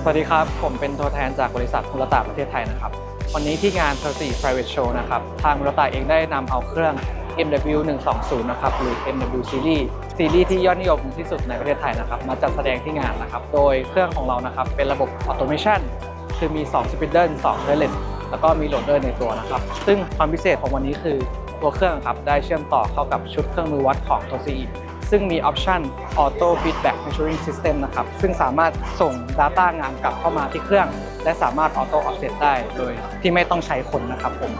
สวัสดีครับผมเป็นตัวแทนจากบริษัทมูราตะประเทศไทยนะครับวันนี้ที่งาน THAILAND Private Show นะครับทางมูราตะเองได้นำเอาเครื่อง MW 120นะครับหรือ MW Series ที่ยอดนิยมที่สุดในประเทศไทยนะครับมาจัดแสดงที่งานนะครับโดยเครื่องของเรานะครับเป็นระบบ Automation คือมี2 Spindle 2 THAILAND แล้วก็มีโหลดเดอร์ในตัวนะครับซึ่งความพิเศษของวันนี้คือตัวเครื่องครับได้เชื่อมต่อเข้ากับชุดเครื่องมือวัดของ TOSEI ซึ่งมีออปชัน Auto Feedback Measuring System นะครับซึ่งสามารถส่ง Data งานกลับเข้ามาที่เครื่องและสามารถ Auto Offset ได้โดยที่ไม่ต้องใช้คนนะครับผม